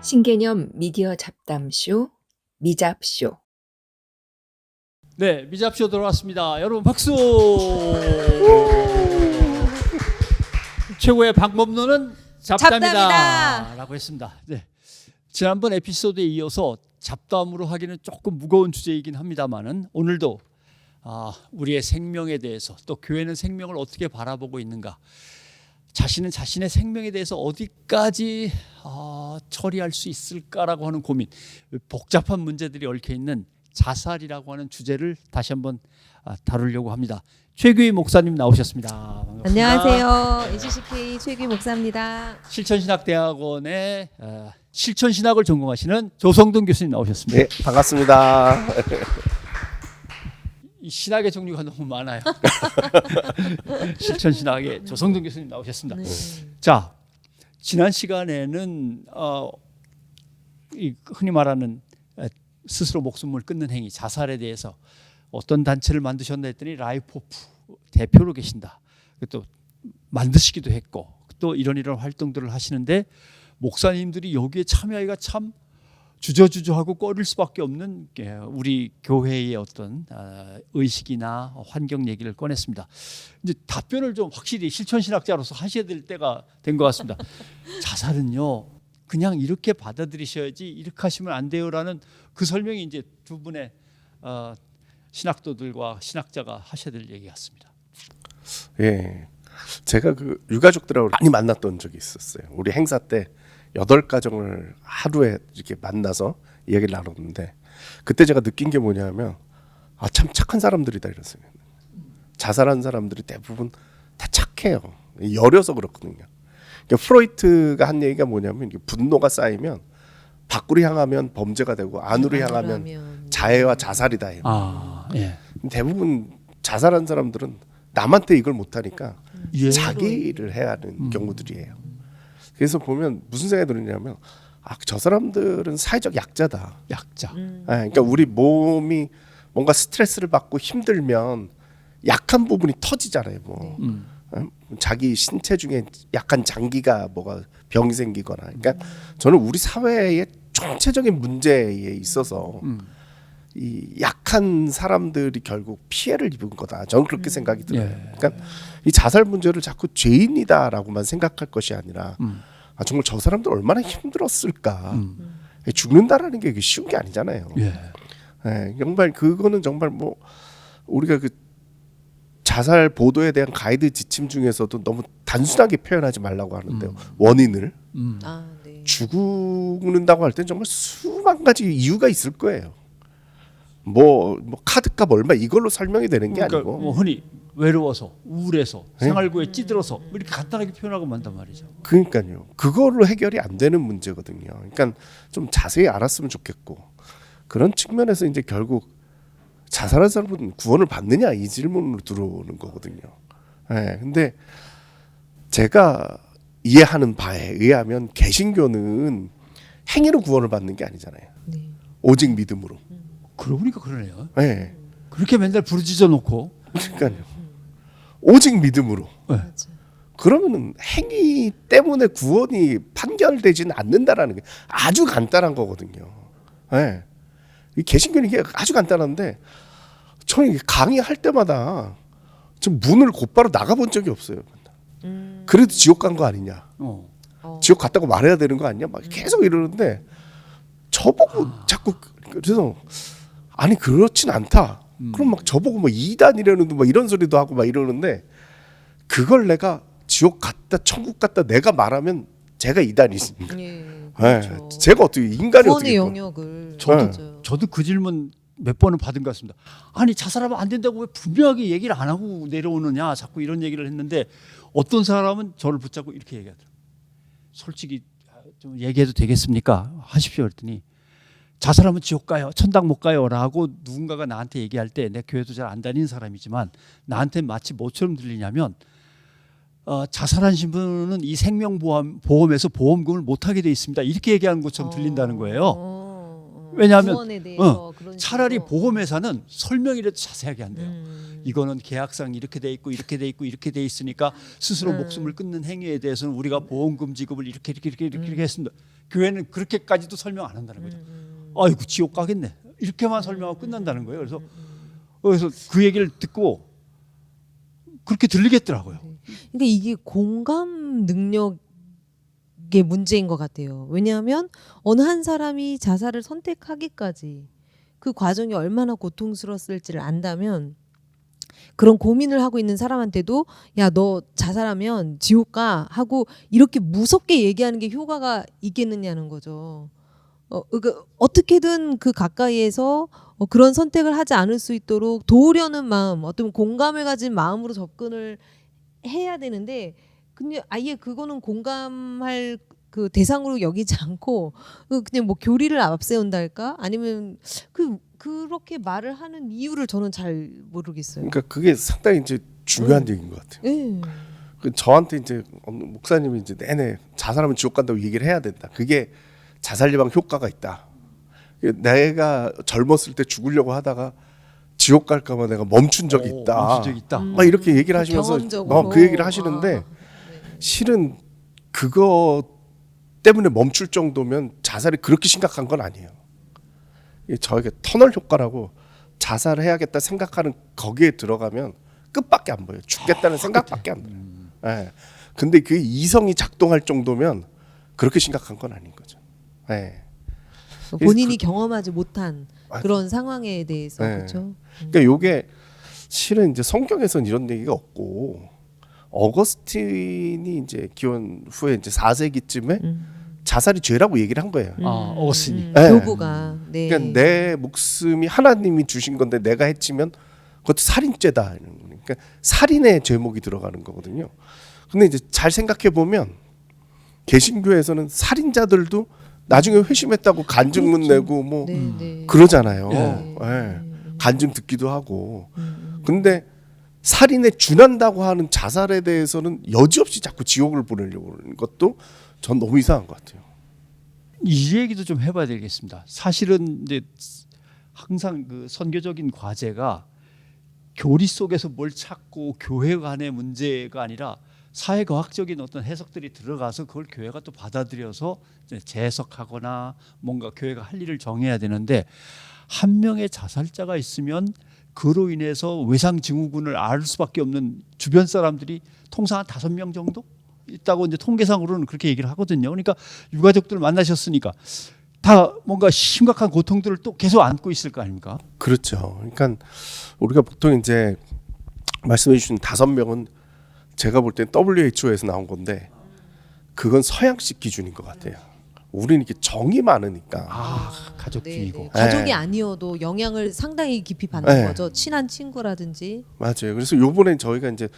신개념 미디어 잡담쇼 미잡쇼. 네, 미잡쇼 돌아왔습니다. 여러분 박수. 최고의 방법론은 잡담이다라고 했습니다. 네, 지난번 에피소드에 이어서 잡담으로 하기는 조금 무거운 주제이긴 합니다만은 오늘도 우리의 생명에 대해서, 또 교회는 생명을 어떻게 바라보고 있는가, 자신은 자신의 생명에 대해서 어디까지 처리할 수 있을까라고 하는 고민, 복잡한 문제들이 얽혀 있는 자살이라고 하는 주제를 다시 한번 다루려고 합니다. 최규희 목사님 나오셨습니다. 반갑습니다. 안녕하세요. NCCK 최규희 목사입니다. 실천신학대학원의 실천신학을 전공하시는 조성동 교수님 나오셨습니다. 네, 반갑습니다. 이 신학의 종류가 너무 많아요. 실천신학의 조성동 교수님 나오셨습니다. 네. 자, 지난 시간에는 이 흔히 말하는 스스로 목숨을 끊는 행위, 자살에 대해서 어떤 단체를 만드셨나 했더니 라이프호프 대표로 계신다. 또 만드시기도 했고 또 이런 활동들을 하시는데, 목사님들이 여기에 참여하기가 참 주저주저하고 꺼릴 수밖에 없는 우리 교회의 어떤 의식이나 환경 얘기를 꺼냈습니다. 이제 답변을 좀 확실히 실천신학자로서 하셔야 될 때가 된 것 같습니다. 자살은요, 그냥 이렇게 받아들이셔야지 이렇게 하시면 안 돼요라는 그 설명이 이제 두 분의 신학도들과 신학자가 하셔야 될 얘기 같습니다. 예, 제가 그 유가족들하고 많이 만났던 적이 있었어요. 우리 행사 때 8가정을 하루에 이렇게 만나서 이야기를 나눴는데, 그때 제가 느낀 게 뭐냐면 참 착한 사람들이다 이랬어요. 자살한 사람들이 대부분 다 착해요. 여려서 그렇거든요. 그러니까 프로이트가 한 얘기가 뭐냐면, 분노가 쌓이면 밖으로 향하면 범죄가 되고 안으로 향하면 자해와 자살이다 해요. 예. 대부분 자살한 사람들은 남한테 이걸 못하니까 예. 자기를 해야 하는 경우들이에요. 그래서 보면 무슨 생각이 드느냐면, 저 사람들은 사회적 약자다. 약자. 그러니까 우리 몸이 뭔가 스트레스를 받고 힘들면 약한 부분이 터지잖아요. 뭐 자기 신체 중에 약한 장기가 뭐가 병이 생기거나. 그러니까 저는 우리 사회의 총체적인 문제에 있어서 이 약한 사람들이 결국 피해를 입은 거다. 저는 그렇게 생각이 들어요. 예. 그러니까 이 자살 문제를 자꾸 죄인이다라고만 생각할 것이 아니라 정말 저 사람들 얼마나 힘들었을까. 죽는다라는 게 쉬운 게 아니잖아요. 예. 예, 정말 그거는 정말 뭐 우리가 그 자살 보도에 대한 가이드 지침 중에서도 너무 단순하게 표현하지 말라고 하는데요. 원인을 네. 죽는다고 할 땐 정말 수만 가지 이유가 있을 거예요. 뭐 카드값 얼마 이걸로 설명이 되는 게 그러니까 아니고, 뭐 흔히 외로워서, 우울해서, 네? 생활고에 찌들어서 뭐 이렇게 간단하게 표현하고 만단 말이죠. 그러니까요. 그걸로 해결이 안 되는 문제거든요. 그러니까 좀 자세히 알았으면 좋겠고, 그런 측면에서 이제 결국 자살한 사람은 구원을 받느냐 이 질문으로 들어오는 거거든요. 예. 근데 제가 이해하는 바에 의하면 개신교는 행위로 구원을 받는 게 아니잖아요. 네. 오직 믿음으로. 그러고 보니까 그러네요. 예. 그렇게 맨날 부르짖어 놓고. 그러니까요. 오직 믿음으로. 맞아요. 그러면은 행위 때문에 구원이 판결되지는 않는다라는 게 아주 간단한 거거든요. 예. 이 개신교는 이게 아주 간단한데, 저는 강의할 때마다 좀 문을 곧바로 나가본 적이 없어요. 그래도 지옥 간 거 아니냐, 지옥 갔다고 말해야 되는 거 아니냐, 막 계속 이러는데 저보고 자꾸, 그래서 아니 그렇진 않다. 그럼 막 저보고 뭐 이단이라는 뭐 이런 소리도 하고 막 이러는데, 그걸 내가 지옥 갔다 천국 갔다 내가 말하면 제가 이단이십니까? 예, 예, 그렇죠. 제가 어떻게 인간이 어떻게 구원의 영역을 저도 그 질문 몇 번은 받은 것 같습니다. 아니 자살하면 안 된다고 왜 분명하게 얘기를 안 하고 내려오느냐, 자꾸 이런 얘기를 했는데, 어떤 사람은 저를 붙잡고 이렇게 얘기하더라고요. 솔직히 좀 얘기해도 되겠습니까? 하십시오. 그랬더니 자살하면 지옥 가요, 천당 못 가요 라고 누군가가 나한테 얘기할 때, 내 교회도 잘 안 다니는 사람이지만 나한테 마치 뭐처럼 들리냐면, 자살하신 분은 이 생명보험에서 보험금을 못하게 돼 있습니다, 이렇게 얘기하는 것처럼 들린다는 거예요. 왜냐하면 구원에 대해서 그런 차라리 식으로. 보험회사는 설명이라도 자세하게 한대요. 이거는 계약상 이렇게 돼 있고 이렇게 돼 있고 이렇게 돼 있으니까 스스로 목숨을 끊는 행위에 대해서는 우리가 보험금 지급을 이렇게 했습니다. 교회는 그렇게까지도 설명 안 한다는 거죠. 아이고 지옥 가겠네. 이렇게만 설명하고 끝난다는 거예요. 그래서 그 얘기를 듣고 그렇게 들리겠더라고요. 그러니까 이게 공감 능력의 문제인 것 같아요. 왜냐하면 어느 한 사람이 자살을 선택하기까지 그 과정이 얼마나 고통스러웠을지를 안다면 그런 고민을 하고 있는 사람한테도 야, 너 자살하면 지옥 가 하고 이렇게 무섭게 얘기하는 게 효과가 있겠느냐는 거죠. 그러니까 어떻게든 그 가까이에서 그런 선택을 하지 않을 수 있도록 도우려는 마음, 어떤 공감을 가진 마음으로 접근을 해야 되는데 근데 아예 그거는 공감할 그 대상으로 여기지 않고 그냥 뭐 교리를 앞세운다 할까? 아니면 그렇게 말을 하는 이유를 저는 잘 모르겠어요. 그러니까 그게 상당히 이제 중요한 얘기인 것 같아요. 예. 그 저한테 이제 목사님이 이제 내내 자살하면 지옥 간다고 얘기를 해야 된다. 그게 자살 예방 효과가 있다. 내가 젊었을 때 죽으려고 하다가 지옥 갈까봐 내가 멈춘 적이 있다. 멈춘 적이 있다. 막 이렇게 얘기를 하시면서 경험적으로. 그 얘기를 하시는데 실은 그거 때문에 멈출 정도면 자살이 그렇게 심각한 건 아니에요. 저에게 터널 효과라고 자살을 해야겠다 생각하는 거기에 들어가면 끝밖에 안 보여요. 죽겠다는 생각밖에 안 들어요. 예. 근데 그 이성이 작동할 정도면 그렇게 심각한 건 아닌 거죠. 예. 본인이 경험하지 못한 맞아. 그런 상황에 대해서 네. 그렇죠. 그러니까 요게 실은 이제 성경에서는 이런 얘기가 없고 어거스틴이 이제 기원 후에 이제 4세기쯤에 자살이 죄라고 얘기를 한 거예요. 어거스틴이. 네. 교부가 네. 그러니까 내 목숨이 하나님이 주신 건데 내가 해치면 그것도 살인죄다. 그러니까 살인의 제목이 들어가는 거거든요. 근데 이제 잘 생각해 보면 개신교에서는 살인자들도 나중에 회심했다고 간증문 그렇죠. 내고 뭐 네, 네. 그러잖아요. 네. 예. 간증 듣기도 하고. 근데 살인에 준한다고 하는 자살에 대해서는 여지없이 자꾸 지옥을 보내려고 하는 것도 전 너무 이상한 것 같아요. 이 얘기도 좀 해봐야 되겠습니다. 사실은 이제 항상 그 선교적인 과제가 교리 속에서 뭘 찾고 교회 간의 문제가 아니라 사회과학적인 어떤 해석들이 들어가서 그걸 교회가 또 받아들여서 이제 재해석하거나 뭔가 교회가 할 일을 정해야 되는데 한 명의 자살자가 있으면 그로 인해서 외상 증후군을 앓을 수밖에 없는 주변 사람들이 통상 한 5명 정도 있다고 이제 통계상으로는 그렇게 얘기를 하거든요. 그러니까 유가족들 만나셨으니까 다 뭔가 심각한 고통들을 또 계속 안고 있을 거 아닙니까? 그렇죠. 그러니까 우리가 보통 이제 말씀해 주신 5명은 제가 볼 땐 WHO에서 나온 건데 그건 서양식 기준인 것 같아요. 우리는 이렇게 정이 많으니까. 가족주의고. 네, 네. 가족이 네. 아니어도 영향을 상당히 깊이 받는 네. 거죠. 친한 친구라든지. 맞아요. 그래서 요번에 저희가 이제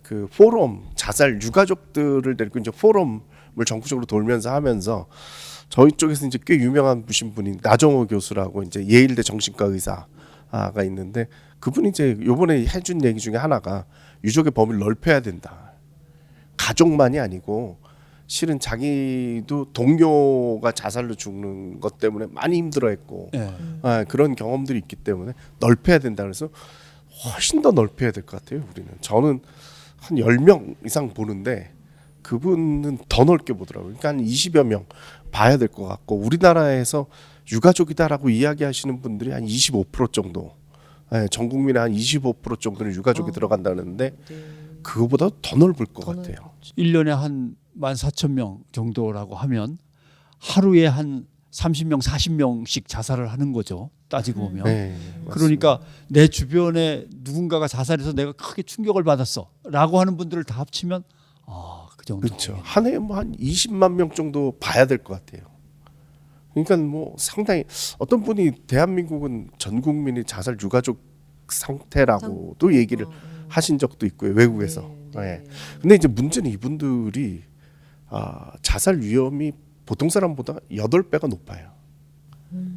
그 포럼 자살 유가족들을 데리고 이제 포럼을 전국적으로 돌면서 하면서 저희 쪽에서 이제 꽤 유명한 분이 나정호 교수라고 이제 예일대 정신과 의사가 있는데 그분이 이제 요번에 해준 얘기 중에 하나가 유족의 범위를 넓혀야 된다. 가족만이 아니고 실은 자기도 동료가 자살로 죽는 것 때문에 많이 힘들어했고 네. 그런 경험들이 있기 때문에 넓혀야 된다. 그래서 훨씬 더 넓혀야 될 것 같아요. 우리는 저는 한 10명 이상 보는데 그분은 더 넓게 보더라고요. 그러니까 한 20여 명 봐야 될 것 같고 우리나라에서 유가족이다라고 이야기하시는 분들이 한 25% 정도 전 국민의 한 25% 정도는 유가족이 들어간다는데 네. 그거보다 더 넓을 것 더 같아요. 1년에 한 14,000명 정도라고 하면 하루에 한 30명, 40명씩 자살을 하는 거죠. 따지고 보면. 네, 그러니까 내 주변에 누군가가 자살해서 내가 크게 충격을 받았어라고 하는 분들을 다 합치면 그 정도. 그렇죠. 한 해에 뭐 한 20만 명 정도 봐야 될 것 같아요. 그러니까 뭐 상당히 어떤 분이 대한민국은 전 국민이 자살 유가족 상태라고도 얘기를 하신 적도 있고요. 외국에서. 네. 근데 이제 문제는 이분들이 자살 위험이 보통 사람보다 8배가 높아요.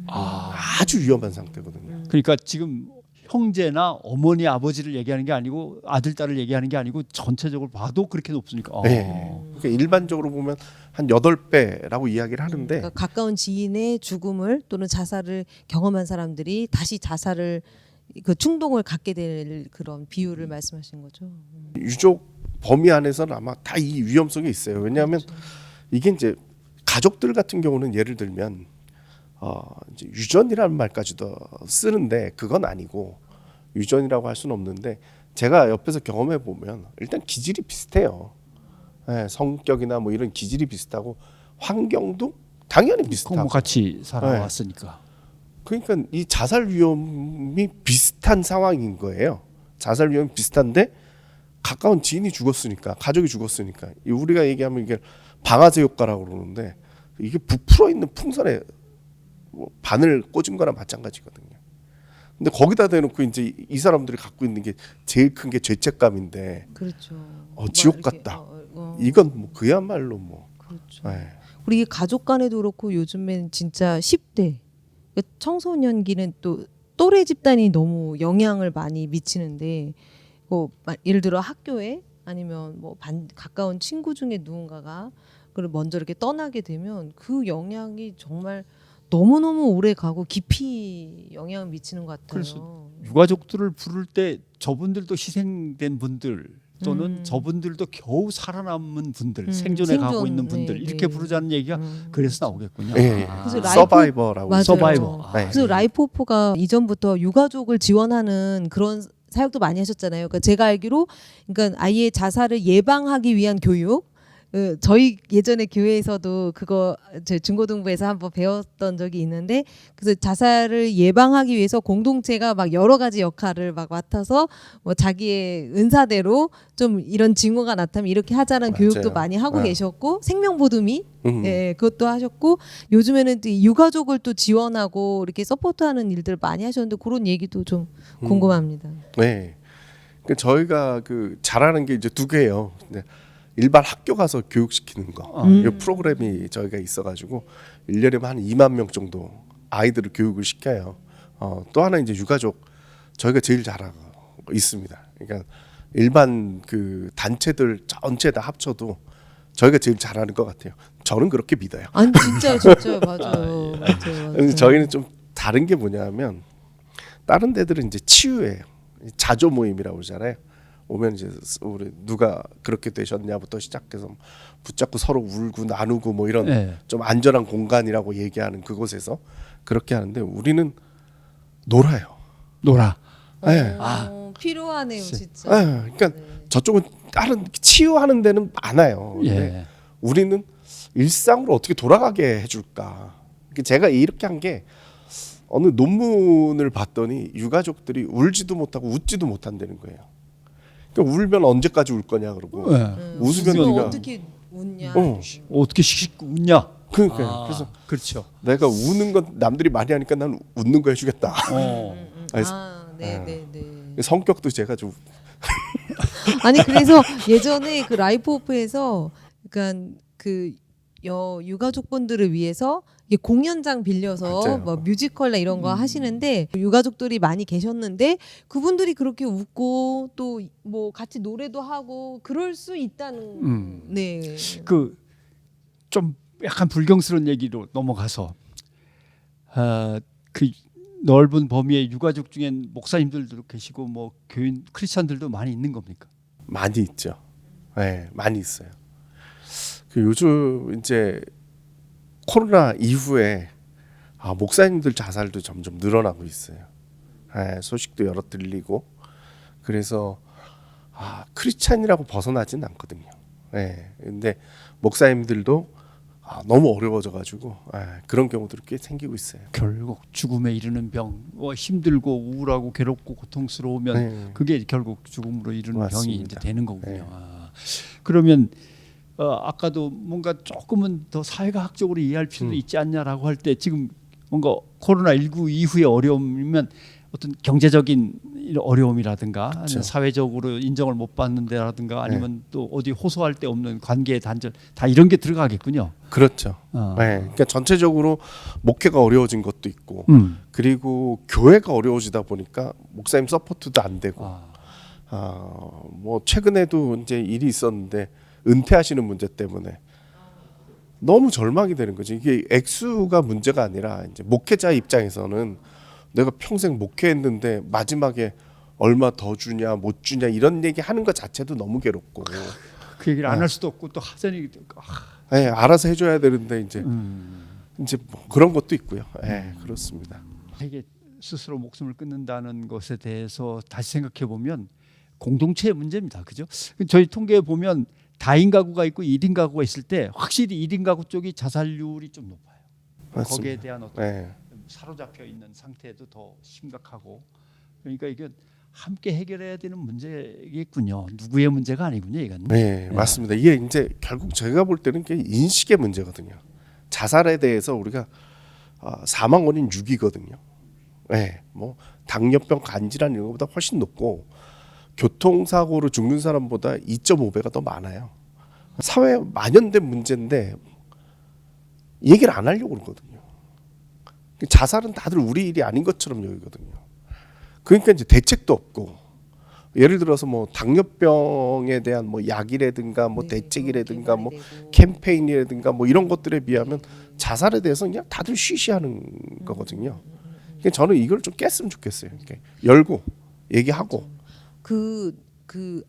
아주 위험한 상태거든요. 그러니까 지금 형제나 어머니 아버지를 얘기하는 게 아니고 아들 딸을 얘기하는 게 아니고 전체적으로 봐도 그렇게 높습니까? 네. 그러니까 일반적으로 보면 한 8배라고 이야기를 하는데 그러니까 가까운 지인의 죽음을 또는 자살을 경험한 사람들이 다시 자살을 그 충동을 갖게 될 그런 비율을 말씀하신 거죠. 유족 범위 안에서는 아마 다 이 위험성이 있어요. 왜냐하면 이게 이제 가족들 같은 경우는 예를 들면 이제 유전이라는 말까지도 쓰는데 그건 아니고 유전이라고 할 수는 없는데 제가 옆에서 경험해 보면 일단 기질이 비슷해요. 예, 성격이나 뭐 이런 기질이 비슷하고 환경도 당연히 비슷하고 뭐 같이 살아왔으니까. 그러니까 이 자살 위험이 비슷한 상황인 거예요. 자살 위험이 비슷한데 가까운 지인이 죽었으니까 가족이 죽었으니까 우리가 얘기하면 이게 방아쇠 효과라고 그러는데 이게 부풀어 있는 풍선에 뭐 바늘 꽂은 거나 마찬가지거든요. 근데 거기다 대놓고 이제 이 사람들이 갖고 있는 게 제일 큰 게 죄책감인데 그렇죠. 지옥 막 이렇게, 같다. 이건 뭐 그야말로 뭐 그렇죠. 네. 우리 가족 간에도 그렇고 요즘엔 진짜 10대 청소년기는 또 또래 집단이 너무 영향을 많이 미치는데 뭐 예를 들어 학교에 아니면 뭐 가까운 친구 중에 누군가가 그걸 먼저 이렇게 떠나게 되면 그 영향이 정말 너무너무 오래 가고 깊이 영향을 미치는 것 같아요. 그래서 유가족들을 부를 때 저분들도 희생된 분들 또는 저분들도 겨우 살아남은 분들, 생존해 가고 생존, 있는 분들 네, 이렇게 네. 부르자는 얘기가 그래서 나오겠군요. 예. 그래서 라이프- 서바이버라고 맞아요. 서바이버. 네. 그래서 라이프호프가 이전부터 유가족을 지원하는 그런 사역도 많이 하셨잖아요. 그러니까 제가 알기로 그러니까 아이의 자살을 예방하기 위한 교육. 저희 예전에 교회에서도 그거 제 중고등부에서 한번 배웠던 적이 있는데 그래서 자살을 예방하기 위해서 공동체가 막 여러 가지 역할을 막 맡아서 뭐 자기의 은사대로 좀 이런 징후가 나타나면 이렇게 하자는 맞아요. 교육도 많이 하고 네. 계셨고 생명보듬이 예, 그것도 하셨고 요즘에는 또 유가족을 또 지원하고 이렇게 서포트하는 일들을 많이 하셨는데 그런 얘기도 좀 궁금합니다. 네. 그 저희가 그 잘하는 게 이제 두 개예요. 네. 일반 학교 가서 교육시키는 거. 이 프로그램이 저희가 있어가지고 1년에 한 2만 명 정도 아이들을 교육을 시켜요. 또 하나 이제 유가족 저희가 제일 잘하고 있습니다. 그러니까 일반 그 단체들 전체 다 합쳐도 저희가 제일 잘하는 것 같아요. 저는 그렇게 믿어요. 아니 진짜 맞아요. 근데 저희는 좀 다른 게 뭐냐면 다른 데들은 이제 치유예요. 자조 모임이라고 그러잖아요. 오면 이제 우리 누가 그렇게 되셨냐부터 시작해서 붙잡고 서로 울고 나누고 뭐 이런 네. 좀 안전한 공간이라고 얘기하는 그곳에서 그렇게 하는데 우리는 놀아요. 놀아. 네. 필요하네요, 진짜. 네. 그러니까 저쪽은 다른 치유하는 데는 많아요. 근데 예. 우리는 일상으로 어떻게 돌아가게 해줄까. 제가 이렇게 한 게 어느 논문을 봤더니 유가족들이 울지도 못하고 웃지도 못한다는 거예요. 그러니까 울면 언제까지 울 거냐 그러고 예. 웃으면 웃으면 네가 어떻게 웃냐. 어떻게 씩씩 웃냐? 그러니까 그래서 그렇죠. 내가 우는 건 남들이 많이 하니까 난 웃는 거 해주겠다. 네. 성격도 제가 좀 아니 그래서 예전에 그 라이프호프에서 그러니까 그 유가족분들을 위해서 이게 공연장 빌려서 맞아요. 뭐 뮤지컬이나 이런 거 하시는데 유가족들이 많이 계셨는데 그분들이 그렇게 웃고 또 뭐 같이 노래도 하고 그럴 수 있다는 네. 그 좀 약간 불경스러운 얘기로 넘어가서 그 넓은 범위의 유가족 중엔 목사님들도 계시고 뭐 교인 크리스천들도 많이 있는 겁니까? 많이 있죠. 네, 많이 있어요. 그 요즘 이제 코로나 이후에 목사님들 자살도 점점 늘어나고 있어요. 네, 소식도 여러 들리고 그래서 크리스찬이라고 벗어나진 않거든요. 네, 근데 목사님들도 너무 어려워져가지고 그런 경우들이 꽤 생기고 있어요. 결국 죽음에 이르는 병, 힘들고 우울하고 괴롭고 고통스러우면 네. 그게 결국 죽음으로 이르는 병이 맞습니다. 이제 되는 거군요. 네. 그러면 아까도 뭔가 조금은 더 사회과학적으로 이해할 필요도 있지 않냐라고 할 때 지금 뭔가 코로나19 이후의 어려움이면 어떤 경제적인 이런 어려움이라든가 아니면 사회적으로 인정을 못 받는 데라든가 아니면 또 어디 호소할 데 없는 관계의 단절 다 이런 게 들어가겠군요. 그렇죠. 네, 그러니까 전체적으로 목회가 어려워진 것도 있고 그리고 교회가 어려워지다 보니까 목사님 서포트도 안 되고 뭐 최근에도 이제 일이 있었는데 은퇴하시는 문제 때문에 너무 절망이 되는 거지. 이게 액수가 문제가 아니라 이제 목회자 입장에서는 내가 평생 목회했는데 마지막에 얼마 더 주냐 못 주냐 이런 얘기 하는 것 자체도 너무 괴롭고 그 얘기를 안 할 수도 없고 또 하자니 예, 알아서 해줘야 되는데 이제 뭐 그런 것도 있고요. 예, 그렇습니다. 이게 스스로 목숨을 끊는다는 것에 대해서 다시 생각해 보면 공동체의 문제입니다. 그죠? 저희 통계에 보면 다인 가구가 있고 1인 가구가 있을 때 확실히 1인 가구 쪽이 자살률이 좀 높아요. 맞습니다. 거기에 대한 어떤 예. 사로잡혀 있는 상태도 더 심각하고, 그러니까 이게 함께 해결해야 되는 문제겠군요. 누구의 문제가 아니군요, 이건. 네, 맞습니다. 이게 이제 결국 제가 볼 때는 게 인식의 문제거든요. 자살에 대해서 우리가 사망 원인 6이거든요. 네, 뭐 당뇨병, 간질환 이런 것보다 훨씬 높고 교통사고로 죽는 사람보다 2.5배가 더 많아요. 사회에 만연된 문제인데 얘기를 안 하려고 그러거든요. 자살은 다들 우리 일이 아닌 것처럼 여기거든요. 그러니까 이제 대책도 없고, 예를 들어서 뭐 당뇨병에 대한 뭐 약이라든가 뭐 대책이라든가 뭐 캠페인이라든가 뭐 이런 것들에 비하면 자살에 대해서 그냥 다들 쉬쉬하는 거거든요. 그러니까 저는 이걸 좀 깼으면 좋겠어요. 이렇게 열고 얘기하고. 그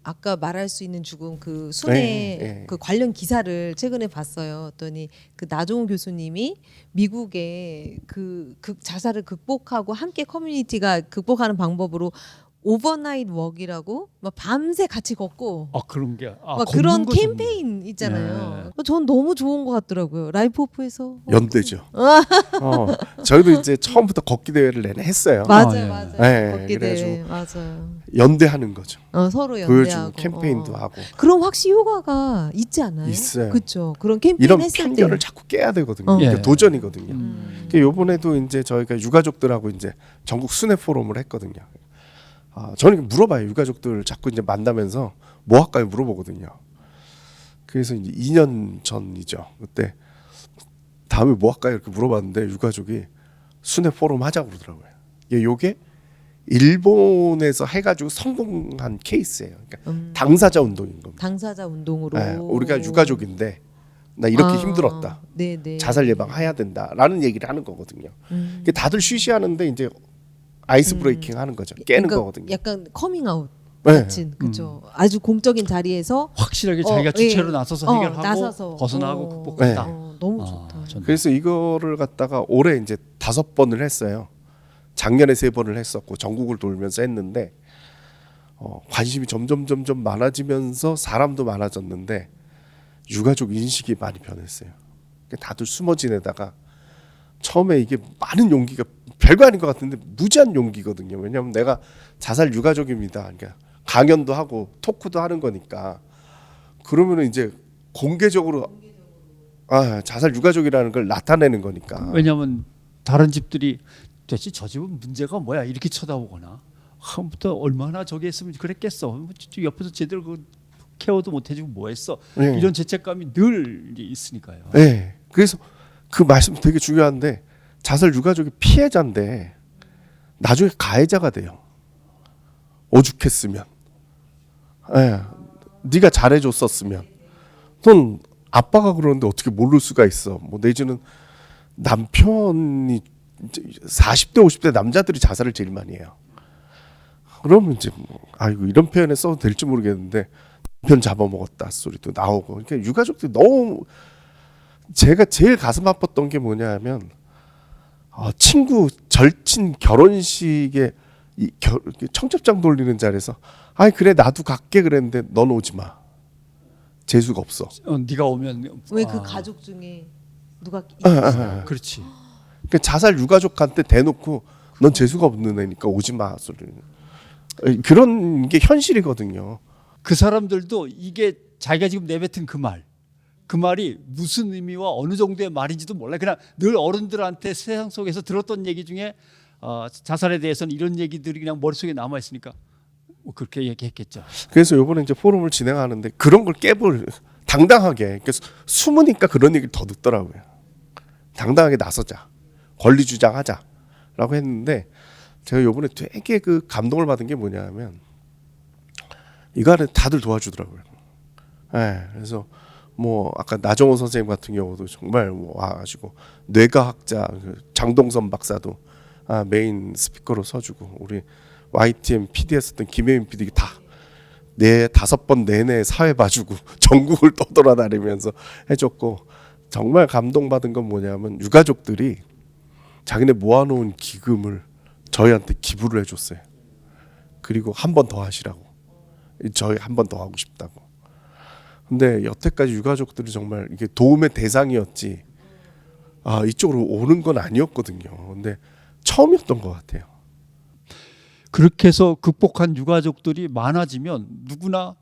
아까 말할 수 있는 죽음 그 순회 네. 그 관련 기사를 최근에 봤어요. 어떠니 그 나종훈 교수님이 미국의 그 자살을 극복하고 함께 커뮤니티가 극복하는 방법으로 오버나잇 워크라고 막 밤새 같이 걷고 그런 게 막 그런 걷는 거 캠페인 있잖아요. 전 너무 좋은 것 같더라고요. 라이프 오프에서 연대죠. 저희도 이제 처음부터 걷기 대회를 내내 했어요. 맞아요, 예. 맞아요. 네, 걷기 대회 그래가지고 맞아요. 연대하는 거죠. 서로 보여주고 연대하고 캠페인도 하고. 그런 확실히 효과가 있지 않아요? 있어요. 그렇죠. 그런 캠페인 이런 했을 편견을 때 자꾸 깨야 되거든요. 어. 그러니까 예. 도전이거든요. 그러니까 요번에도 이제 저희가 유가족들하고 이제 전국 순회 포럼을 했거든요. 저는 물어봐요. 유가족들 자꾸 이제 만나면서 뭐 할까요? 물어보거든요. 그래서 이제 2년 전이죠. 그때 다음에 뭐 할까요? 이렇게 물어봤는데 유가족이 순회 포럼 하자고 그러더라고요. 요게 일본에서 해가지고 성공한 케이스예요. 그러니까 당사자 운동인 겁니다. 당사자 운동으로 네, 우리가 유가족인데 나 이렇게 힘들었다. 네네. 자살 예방해야 된다라는 얘기를 하는 거거든요. 그러니까 다들 쉬쉬하는데 이제 아이스 브레이킹 하는 거죠. 깨는 그러니까 거거든요. 약간 커밍아웃 네. 같은 그렇죠. 아주 공적인 자리에서 확실하게 자기가 주체로 예. 나서서 해결하고 나서서. 벗어나고 극복한다. 너무 좋다. 그래서 이거를 갖다가 올해 이제 5번을 했어요. 작년에 3번을 했었고 전국을 돌면서 했는데 관심이 점점 많아지면서 사람도 많아졌는데 유가족 인식이 많이 변했어요. 그러니까 다들 숨어 지내다가 처음에 이게 많은 용기가 별거 아닌 것 같은데 무지한 용기거든요. 왜냐하면 내가 자살 유가족입니다. 그러니까 강연도 하고 토크도 하는 거니까 그러면은 이제 공개적으로 자살 유가족이라는 걸 나타내는 거니까. 왜냐하면 다른 집들이 대체 저 집은 문제가 뭐야 이렇게 쳐다보거나 처음부터 얼마나 저기 했으면 그랬겠어. 옆에서 제대로 그 케어도 못 해주고 뭐 했어. 네. 이런 죄책감이 늘 있으니까요. 네. 그래서 그 말씀 되게 중요한데 자살 유가족이 피해자인데 나중에 가해자가 돼요. 오죽했으면. 네. 네가 잘해줬었으면. 넌 아빠가 그러는데 어떻게 모를 수가 있어. 뭐 내지는 남편이 40대 50대 남자들이 자살을 제일 많이 해요. 그러면 이제 뭐 아이고 이런 표현에 써도 될지 모르겠는데 남편 잡아먹었다 소리도 나오고. 그러니까 유가족들이 너무 제가 제일 가슴 아팠던 게 뭐냐면 친구 절친 결혼식에 청첩장 돌리는 자리에서 아이 그래 나도 갈게 그랬는데 넌 오지 마. 재수가 없어. 네가 오면 왜 그 가족 중에 누가 그렇지. 그러니까 자살 유가족한테 대놓고 넌 재수가 없는 애니까 오지 마 소리는. 그런 게 현실이거든요. 그 사람들도 이게 자기가 지금 내뱉은 그 말이 무슨 의미와 어느 정도의 말인지도 몰라. 그냥 늘 어른들한테 세상 속에서 들었던 얘기 중에 자살에 대해서는 이런 얘기들이 그냥 머릿속에 남아 있으니까 뭐 그렇게 얘기했겠죠. 그래서 이번에 이제 포럼을 진행하는데 그런 걸 깨볼 당당하게 그러니까 숨으니까 그런 얘기를 더 듣더라고요. 당당하게 나서자. 권리 주장하자라고 했는데 제가 이번에 되게 그 감동을 받은 게 뭐냐면 이거 안에 다들 도와주더라고요. 네, 그래서 뭐 아까 나정호 선생님 같은 경우도 정말 뭐 와가지고 뇌과학자 장동선 박사도 메인 스피커로 서주고 우리 YTN PD 했었던 김혜민 PD 다 5번 내내 사회 봐주고 전국을 떠돌아다니면서 해줬고 정말 감동받은 건 뭐냐면 유가족들이 자기네 모아놓은 기금을 저희한테 기부를 해줬어요. 그리고 한 번 더 하시라고. 저희 한 번 더 하고 싶다고. 근데 여태까지 유가족들이 정말 이게 도움의 대상이었지 이쪽으로 오는 건 아니었거든요. 근데 처음이었던 것 같아요. 그렇게 해서 극복한 유가족들이 많아지면 누구나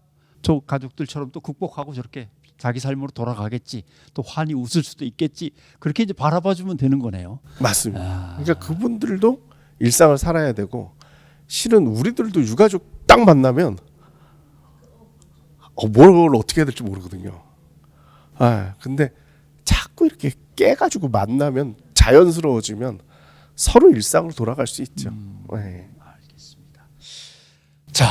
저 가족들처럼 또 극복하고 저렇게 자기 삶으로 돌아가겠지. 또 환히 웃을 수도 있겠지. 그렇게 이제 바라봐주면 되는 거네요. 맞습니다. 그러니까 그분들도 일상을 살아야 되고 실은 우리들도 유가족 딱 만나면 뭘 어떻게 해야 될지 모르거든요. 근데 자꾸 이렇게 깨가지고 만나면 자연스러워지면 서로 일상으로 돌아갈 수 있죠. 네. 알겠습니다. 자,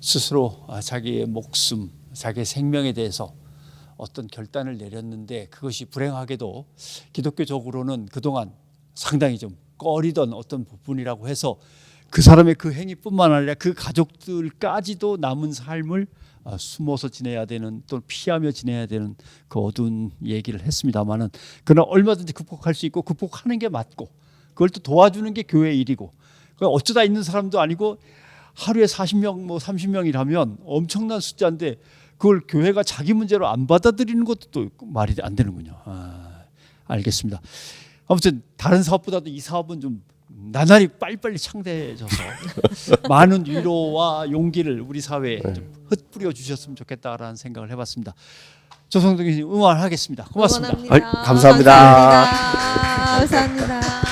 스스로 자기의 목숨, 자기의 생명에 대해서 어떤 결단을 내렸는데 그것이 불행하게도 기독교적으로는 그동안 상당히 좀 꺼리던 어떤 부분이라고 해서 그 사람의 그 행위뿐만 아니라 그 가족들까지도 남은 삶을 숨어서 지내야 되는 또 피하며 지내야 되는 그 어두운 얘기를 했습니다마는 그러나 얼마든지 극복할 수 있고 극복하는 게 맞고 그걸 또 도와주는 게 교회의 일이고 어쩌다 있는 사람도 아니고 하루에 40명 뭐 30명이라면 엄청난 숫자인데 그걸 교회가 자기 문제로 안 받아들이는 것도 또 말이 안 되는군요. 알겠습니다. 아무튼 다른 사업보다도 이 사업은 좀 나날이 빨리빨리 창대해져서 많은 위로와 용기를 우리 사회에 좀 흩뿌려 주셨으면 좋겠다라는 생각을 해봤습니다. 조성동 교수님 응원하겠습니다. 고맙습니다. 응원합니다. 감사합니다. 감사합니다.